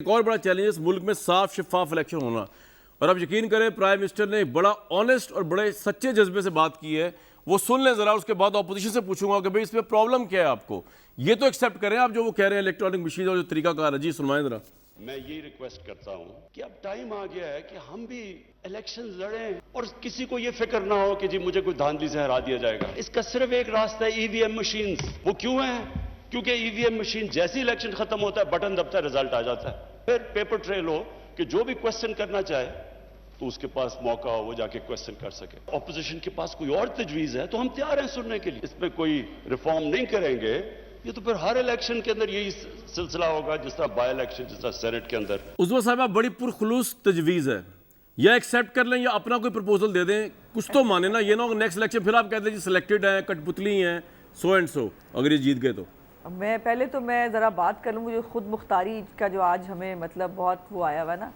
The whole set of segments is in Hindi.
एक और बड़ा चैलेंज है इस मुल्क में साफ शफाफ इलेक्शन होना। और अब यकीन करें प्राइम मिनिस्टर ने एक बड़ा ऑनेस्ट और बड़े सच्चे जज्बे से बात की है। वो सुन लें जरा, उसके बाद ऑपोजिशन से पूछूंगा कि भाई इसमें प्रॉब्लम क्या है आपको। ये तो एक्सेप्ट करें आप जो वो कह रहे हैं इलेक्ट्रॉनिक मशीन और जो तरीका कार है। जी सुनवाएं जरा। मैं ये रिक्वेस्ट करता हूं कि अब टाइम आ गया है कि हम भी इलेक्शन लड़ें और किसी को ये फिक्र ना हो कि जी मुझे कोई धांधली से हरा दिया जाएगा। इसका सिर्फ एक रास्ता है, ईवीएम मशीन्स। वो क्यों है? क्योंकि ईवीएम मशीन जैसे इलेक्शन खत्म होता है बटन दबता है, रिजल्ट आ जाता है। फिर पेपर ट्रेल हो कि जो भी क्वेश्चन करना चाहे तो उसके पास मौका हो, वो जाके क्वेश्चन कर सके। ऑपोजिशन के पास कोई और तजवीज है तो हम तैयार हैं सुनने के लिए। इसमें कोई रिफॉर्म नहीं करेंगे ये तो फिर हर इलेक्शन के अंदर यही सिलसिला होगा, जिस तरह बाई इलेक्शन, जिस तरह सेनेट के अंदर। उस्मा साहब बड़ी पुरखुलूस तजवीज़ है, या एक्सेप्ट कर लें या अपना कोई प्रपोजल दे दें, कुछ तो माने ना। ये ना नेक्स्ट इलेक्शन फिर आप कहते हैं जी सिलेक्टेड हैं, कठपुतली हैं, सो एंड सो, अगर ये जीत गए तो। मैं पहले तो मैं ज़रा बात कर लूँ, मुझे खुद मुख्तारी का जो आज हमें मतलब बहुत वो आया हुआ ना,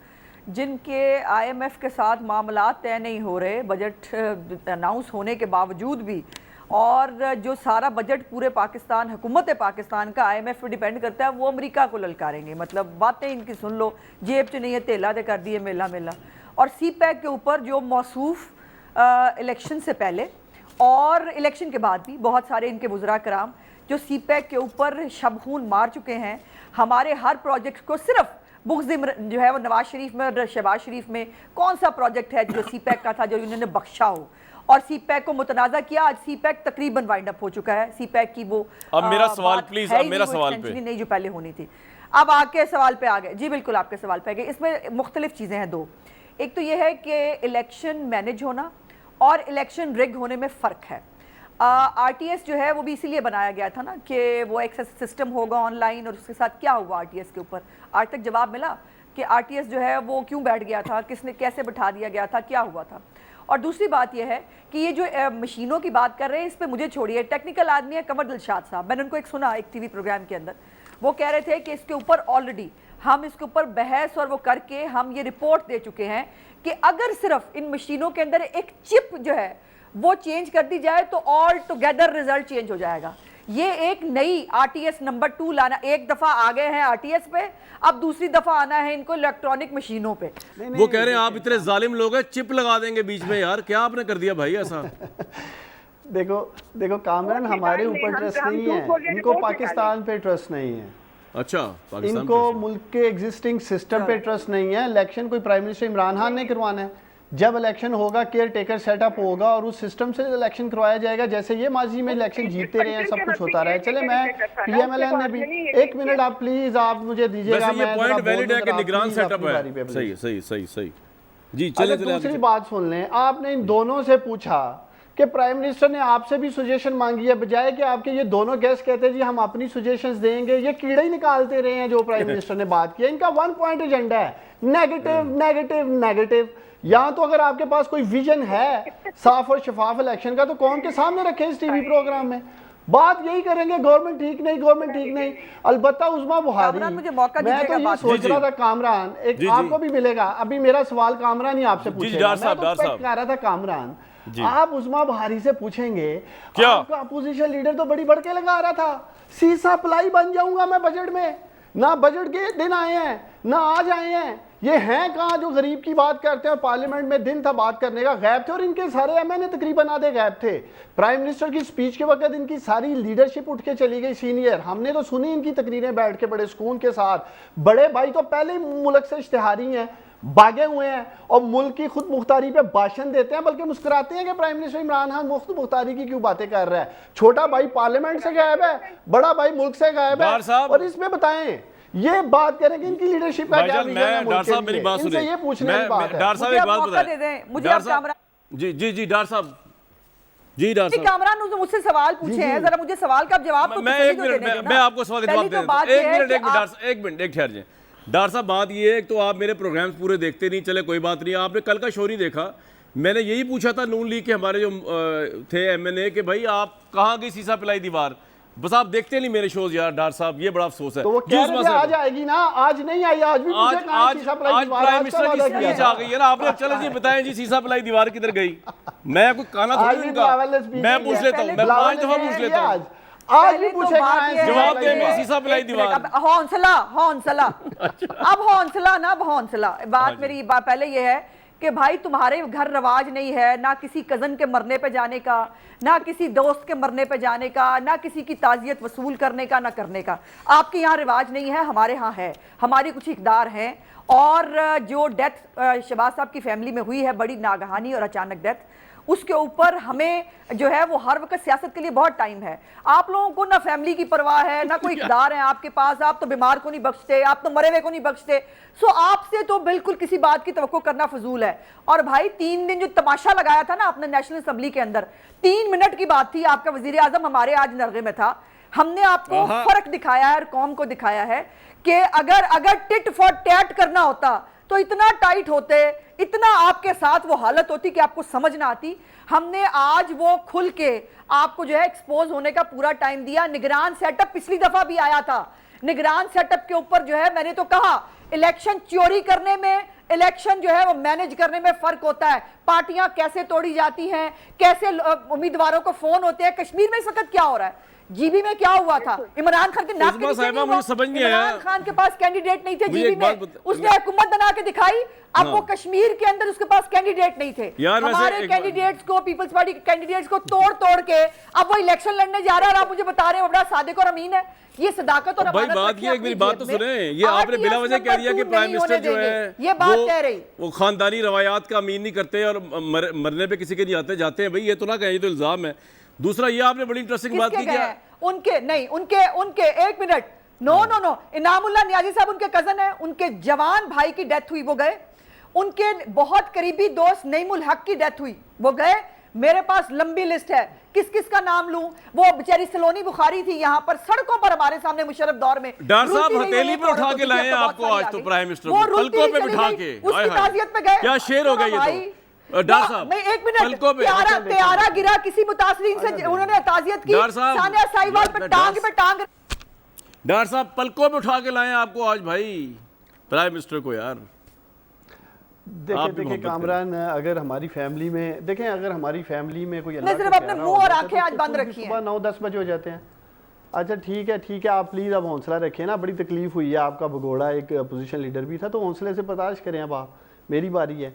जिनके IMF के साथ मामलात तय नहीं हो रहे बजट अनाउंस होने के बावजूद भी, और जो सारा बजट पूरे पाकिस्तान, हुकूमत पाकिस्तान का IMF पे डिपेंड करता है, वो अमेरिका को ललकारेंगे। मतलब बातें इनकी सुन लो, जेब च नहीं है तेला दे कर दिए मेला मेला। और CPEC के ऊपर जो मौसूफ इलेक्शन से पहले और इलेक्शन के बाद भी बहुत सारे इनके वज़रा कराम जो CPEC के ऊपर शबखून मार चुके हैं। हमारे हर प्रोजेक्ट को सिर्फ बुग़्ज़ जो है वो नवाज शरीफ में और शहबाज शरीफ में कौन सा प्रोजेक्ट है जो CPEC का था जो इन्होंने बख्शा हो, और CPEC को मुतनाज़ा किया। आज CPEC तकरीबन वाइंड अप हो चुका है। CPEC की वो अब मेरा सवाल प्लीज, अब मेरा सवाल पे नहीं जो पहले होनी थी। अब आपके सवाल पे आ गए। जी बिल्कुल आपके सवाल पे आ गए। इसमें मुख्तलिफ चीज़ें हैं दो। एक तो ये है कि इलेक्शन मैनेज होना और इलेक्शन रिग होने में फ़र्क है। RTS जो है वो भी इसीलिए बनाया गया था ना कि वो एक सिस्टम होगा ऑनलाइन, और उसके साथ क्या हुआ RTS के ऊपर आज तक जवाब मिला कि RTS जो है वो क्यों बैठ गया था, किसने कैसे बिठा दिया गया था, क्या हुआ था। और दूसरी बात यह है कि ये जो मशीनों की बात कर रहे हैं इस पर मुझे छोड़िए, टेक्निकल आदमी है कंवर दिलशाद साहब, मैंने उनको एक सुना एक TV प्रोग्राम के अंदर, वो कह रहे थे कि इसके ऊपर ऑलरेडी हम इसके ऊपर बहस और वो करके हम ये रिपोर्ट दे चुके हैं कि अगर सिर्फ इन मशीनों के अंदर एक चिप जो है वो चेंज कर दी जाए तो ऑल टुगेदर रिजल्ट चेंज हो जाएगा। ये एक नई RTS नंबर 2 लाना, एक दफा आ गए हैं RTS पे, अब दूसरी दफा आना है इनको इलेक्ट्रॉनिक मशीनों पे। वो कह रहे हैं आप इतने जालिम लोग हैं, चिप लगा देंगे बीच में। यार क्या आपने कर दिया भाई ऐसा? देखो कामरान, हमारे ऊपर ट्रस्ट नहीं है, इनको पाकिस्तान पे ट्रस्ट नहीं है। अच्छा, पाकिस्तान इनको मुल्क के एग्जिस्टिंग सिस्टम पे ट्रस्ट नहीं है। इलेक्शन कोई प्राइम मिनिस्टर इमरान खान ने करवाना है। जब इलेक्शन होगा केयर टेकर सेटअप होगा और उस सिस्टम से इलेक्शन करवाया जाएगा, जैसे ये माजी में इलेक्शन जीतते रहे हैं, सब कुछ होता रहा है। चले मैं PMLN ने भी, एक मिनट आप प्लीज आप मुझे दीजिएगा, ये पॉइंट वैलिड है कि निगरान सेटअप है। सही सही सही सही जी, चले चले। दूसरी बात सुन लें, आपने इन दोनों से पूछा कि प्राइम मिनिस्टर ने आपसे भी सजेशन मांगी है, बजाय कि आपके ये दोनों गेस्ट कहते हैं जी हम अपनी सजेशंस देंगे। ये कीड़े ही निकालते रहे हैं जो प्राइम मिनिस्टर ने बात की। इनका 1 पॉइंट एजेंडा है, नेगेटिव नेगेटिव नेगेटिव। या तो अगर आपके पास कोई विजन है साफ और शफाफ इलेक्शन का तो कौन के सामने रखें इस TV प्रोग्राम में, बात यही करेंगे गवर्नमेंट ठीक नहीं, गवर्नमेंट ठीक नहीं। अलबत्ता उस्मा बुहारी, मैं तो ये सोच रहा था कामरान, एक आपको भी मिलेगा, अभी मेरा सवाल कामरान ही आपसे पूछेगा। मैं तो कह रहा था कामरान, आप उस्मा बुहारी से पूछेंगे, आपका अपोजिशन लीडर तो बड़ी बढ़के लगा रहा था सी सप्लाई बन जाऊंगा मैं बजट में। ना बजट के दिन आए हैं ना आज आए हैं, ये हैं कहाँ जो गरीब की बात करते हैं। पार्लियामेंट में दिन था बात करने का, गायब थे, और इनके सारे MNA तकरीबन आधे गायब थे। प्राइम मिनिस्टर की स्पीच के वक्त इनकी सारी लीडरशिप उठ के चली गई सीनियर। हमने तो सुनी इनकी तकरीरें बैठ के बड़े सुकून के साथ। बड़े भाई तो पहले ही मुल्क से इश्तिहारी हैं, भागे हुए हैं और मुल्क की खुद मुख्तारी पे भाषण देते हैं, बल्कि मुस्कुराते हैं कि प्राइम मिनिस्टर इमरान खान मुख्तारी की क्यों बातें कर रहा है। छोटा भाई पार्लियामेंट से गायब है, बड़ा भाई मुल्क से गायब है। और इसमें बताएं ये बात करें कि इनकी लीडरशिप का क्या विजन है मुल्क के लिए, इनसे ये पूछने की बात है। डॉक्टर साहब एक बात बताएं मुझे, जी जी जी डॉक्टर साहब, जी डॉक्टर साहब कामरान ने मुझसे सवाल पूछे हैं, जरा मुझे सवाल का जवाब मैं एक मिनट मैं आपको सवाल का जवाब दे दूं। एक मिनट एक ठहर जाए डॉक्टर साहब। बात ये है तो आप मेरे प्रोग्राम्स पूरे देखते नहीं, चले कोई बात नहीं। आपने कल का शो नहीं देखा, मैंने यही पूछा था नून लीग के हमारे जो थे MNA कि भाई आप कहाँ गई सीसा पिलाई दीवार, बस आप देखते नहीं मेरे शोज यार। डॉक्टर साहब ये बड़ा अफसोस है। तो वो आज आएगी ना, आज नहीं आई, आज भी आज प्राइम मिनिस्टर की स्पीच आ गई है ना। आपने चलो जी बताएं जी सीसा पिलाई दीवार किधर गई। मैं कोई काना थोड़ी उनका, मैं पूछ लेता हूँ, मैं 5 दफा पूछ लेता हूँ। आज भी पहले तो पूछेगा बात ये है- जवाब देंगे, शीशा पिलाई दीवार। अब हौसला हौसला अब हौसला ना, अब हौसला बात मेरी पहले ये है कि भाई तुम्हारे घर रवाज नहीं है ना किसी कजन के मरने पे जाने का, ना किसी दोस्त के मरने पे जाने का, ना किसी की ताजियत वसूल करने का, ना करने का। आपके यहाँ रिवाज नहीं है, हमारे यहाँ है। हमारे कुछ इकदार हैं, और जो डेथ शहबाज साहब की फैमिली में हुई है, बड़ी नागहानी और अचानक डेथ, उसके ऊपर हमें जो है वो हर वक्त सियासत के लिए बहुत टाइम है। आप लोगों को ना फैमिली की परवाह है, ना कोई इक़्तिदार है आपके पास, आप तो बीमार को नहीं बख्शते, आप तो मरे हुए को नहीं बख्शते। सो आपसे तो बिल्कुल किसी बात की तवक्को करना फजूल है। और भाई 3 दिन जो तमाशा लगाया था ना आपने नेशनल असेंबली के अंदर, 3 मिनट की बात थी, आपका वजीर आजम हमारे आज नरगे में था, हमने आपको फर्क दिखाया है और कौम को दिखाया है कि अगर टिट फॉर टैट करना होता तो इतना टाइट होते, इतना आपके साथ वो हालत होती कि आपको समझ ना आती। हमने आज वो खुल के आपको जो है एक्सपोज होने का पूरा टाइम दिया। निगरान सेटअप पिछली दफा भी आया था, निगरान सेटअप के ऊपर जो है मैंने तो कहा इलेक्शन चोरी करने में, इलेक्शन जो है वो मैनेज करने में फर्क होता है। पार्टियां कैसे तोड़ी जाती हैं, कैसे उम्मीदवारों को फोन होते हैं। कश्मीर में इस वक्त क्या हो रहा है, जीबी में क्या हुआ था, इमरान खान के नाक के नीचे नहीं हुआ। मुझे समझ नहीं आया, इमरान खान के पास कैंडिडेट नहीं थे मुझे जीबी एक बात में, बता- उसने हुकूमत बना के दिखाई। अब वो कश्मीर के अंदर उसके पास कैंडिडेट नहीं थे। यार वैसे हमारे एक कैंडिडेट्स को, पीपल्स पार्टी के कैंडिडेट्स को तोड़ तोड़ के अब वो इलेक्शन लड़ने जा रहा है, और आप मुझे बता रहे हो बड़ा सादिक और अमीन है। ये सदाकत और भाई अमानत बात रखिए ये, अपनी मेरी बात जेब तो में। सुने, ये आपने बिला वजह कह दिया कि प्राइम मिनिस्टर जो है ये बात कह रही, वो खानदानी रवायात का अमीन नहीं करते और मरने पे किसी के नहीं आते जाते हैं। भाई ये तो ना कहें, ये तो इल्जाम है। दूसरा ये आपने बड़ी इंटरेस्टिंग बात की क्या, उनके नहीं, उनके एक मिनट, नो इनामुल्लाह नियाजी साहब उनके कजन है, उनके जवान भाई की डेथ हुई, वो गए। उनके बहुत करीबी दोस्त नईमुल हक की डेथ हुई, वो गए। मेरे पास लंबी लिस्ट है, किस किस का नाम लूं। वो बेचारी सलोनी बुखारी थी यहाँ पर सड़कों पर हमारे सामने मुशर्रफ दौर में। डॉक्टर साहब हथेली पे उठा के लाए आपको आज तो प्राइम मिनिस्टर को, पलकों पे बिठा के, उसकी ताजियत पे गए। क्या शेर हो गया ये तो। डॉक्टर साहब मैं एक मिनट, त्यारा गिरा किसी मुतासरीन से, उन्होंने ताजियत की, सानिया साहिवाल पे टांग डॉक्टर साहब पलकों पे उठा के लाए आपको आज भाई प्राइम मिनिस्टर को। यार देखिए कामरान, अगर हमारी फैमिली में देखें, अगर हमारी फैमिली में कोई मैं सिर्फ अपने मुंह और आंखें आज बंद रखी हैं, सुबह 9-10 बजे हो जाते हैं। अच्छा ठीक है आप प्लीज़ अब हौसला रखें ना, बड़ी तकलीफ हुई है, आपका भगोड़ा एक अपोजिशन लीडर भी था, तो हौसले से बर्दाश्त करें। अब आप, मेरी बारी है।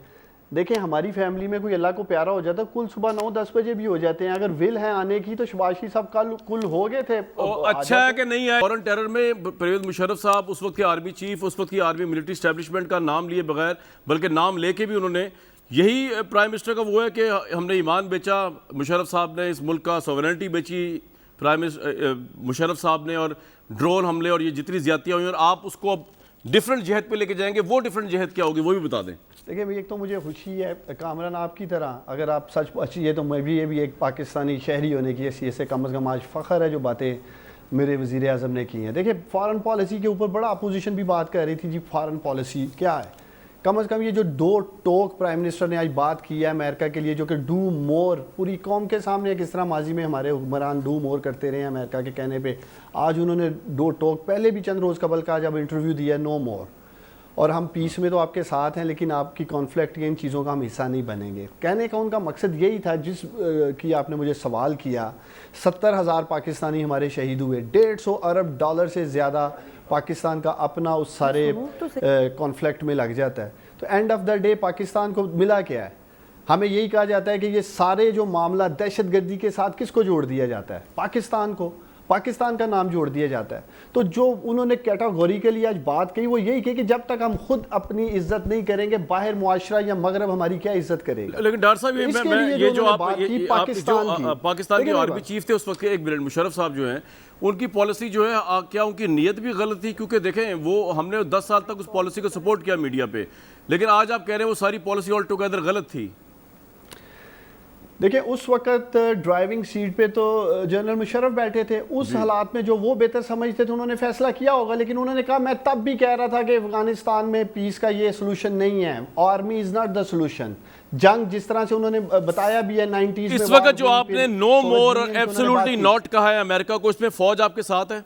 देखें हमारी फैमिली में कोई अल्लाह को प्यारा हो जाता, कुल सुबह 9-10 बजे भी हो जाते हैं। अगर विल है आने की तो शबाशी साहब कल कुल हो गए थे। अच्छा है कि नहीं है। फॉरेन टेरर में परवेज मुशर्रफ साहब, उस वक्त के आर्मी चीफ, उस वक्त की आर्मी मिलिट्री स्टैब्लिशमेंट का नाम लिए बगैर, बल्कि नाम लेके भी उन्होंने, यही प्राइम मिनिस्टर का वो है कि हमने ईमान बेचा, मुशर्रफ साहब ने इस मुल्क का सॉवरेनिटी बेची, प्राइम मिनिस्टर मुशर्रफ साहब ने, और ड्रोन हमले और ये जितनी ज्यादतियाँ हुई, और आप उसको अब डिफरेंट जहत पे लेके जाएंगे। वो डिफरेंट जहत क्या होगी वो भी बता दें। देखिए भाई, एक तो मुझे खुशी है कामरान आपकी तरह, अगर आप सच अच्छी है तो मैं भी, ये भी एक पाकिस्तानी शहरी होने की हैसियत से कम अज़ कम आज फ़ख्र है जो बातें मेरे वज़ीर आज़म ने की हैं। देखिए फ़ॉरेन पॉलिसी के ऊपर बड़ा अपोजिशन भी बात कर रही थी जी, फ़ॉरेन पॉलिसी क्या है। कम अज़ कम ये जो 2 टोक प्राइम मिनिस्टर ने आज बात की है अमेरिका के लिए, जो कि डू मोर, पूरी कौम के सामने किस तरह माजी में हमारे हुक्मरान डू मोर करते रहे हैं अमेरिका के कहने पे, आज उन्होंने 2 टोक पहले भी चंद रोज़ कबल का जब इंटरव्यू दिया, नो मोर, और हम पीस में तो आपके साथ हैं लेकिन आपकी कॉन्फ्लिक्ट इन चीज़ों का हम हिस्सा नहीं बनेंगे। कहने का उनका मकसद यही था, जिस की आपने मुझे सवाल किया, 70,000 पाकिस्तानी हमारे शहीद हुए, $150 अरब से ज़्यादा पाकिस्तान का अपना उस सारे कॉन्फ्लिक्ट में लग जाता है। तो end of the day Pakistan को मिला क्या है? हमें यही कहा जाता है कि ये सारे जो मामला दहशतगर्दी के साथ किसको जोड़ दिया जाता है? पाकिस्तान को, पाकिस्तान का नाम जोड़ दिया जाता है। तो जो उन्होंने कैटेगोरी के लिए आज बात कही वो यही कही कि जब तक हम खुद अपनी इज्जत नहीं करेंगे, बाहर मुआशरा या मगरब हमारी क्या इज्जत करेगा। लेकिन डॉक्टर साहब ये जो आप पाकिस्तान के आर्मी चीफ थे उस वक्त के, एक मिनट, मुशर्रफ साहब जो हैं उनकी पॉलिसी जो है, क्या उनकी नीयत भी गलत थी? क्योंकि देखें वो हमने 10 साल तक उस पॉलिसी को सपोर्ट किया मीडिया पे, लेकिन आज आप कह रहे हैं वो सारी पॉलिसी ऑल टुगेदर गलत थी। देखिए उस वक्त ड्राइविंग सीट पे तो जनरल मुशर्रफ बैठे थे, उस हालात में जो वो बेहतर समझते थे उन्होंने फैसला किया होगा। लेकिन उन्होंने कहा, मैं तब भी कह रहा था कि अफगानिस्तान में पीस का ये सोल्यूशन नहीं है, army is not the solution. जंग जिस तरह से उन्होंने बताया भी है 90s इस वक्त जो आपने नो मोर और एब्सोल्युटली नॉट कहा है अमेरिका को, इसमें फौज आपके साथ है?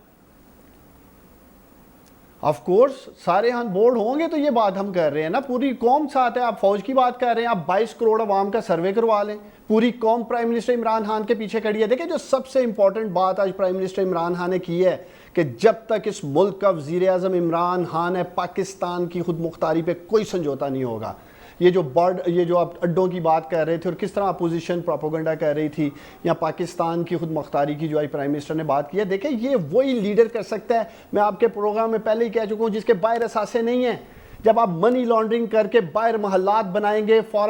ऑफ कोर्स सारे हम बोर्ड होंगे तो ये बात हम कर रहे हैं ना, पूरी कौम साथ है। आप फौज की बात कर रहे हैं, आप 22 करोड़ अवाम का सर्वे करवा लें, पूरी कौम प्राइम मिनिस्टर इमरान खान के पीछे खड़ी है। देखिए जो सबसे इंपॉर्टेंट बात आज प्राइम मिनिस्टर इमरान खान ने की है कि जब तक इस मुल्क का वजीर आज़म इमरान खान है, पाकिस्तान की खुद मुख्तारी पे कोई समझौता नहीं होगा। ये जो आप अड्डों की बात कर रहे थे और किस तरह अपोजिशन प्रोपोगंडा कर रही थी, या पाकिस्तान की खुद मुख्तारी की जो आज प्राइम मिनिस्टर ने बात की है, देखिए ये वही लीडर कर सकता है। मैं आपके प्रोग्राम में पहले ही कह चुका हूँ, जिसके बाहर असासे नहीं है। जब आप मनी लॉन्ड्रिंग करके बाहर महल्लात बनाएंगे, फॉरेन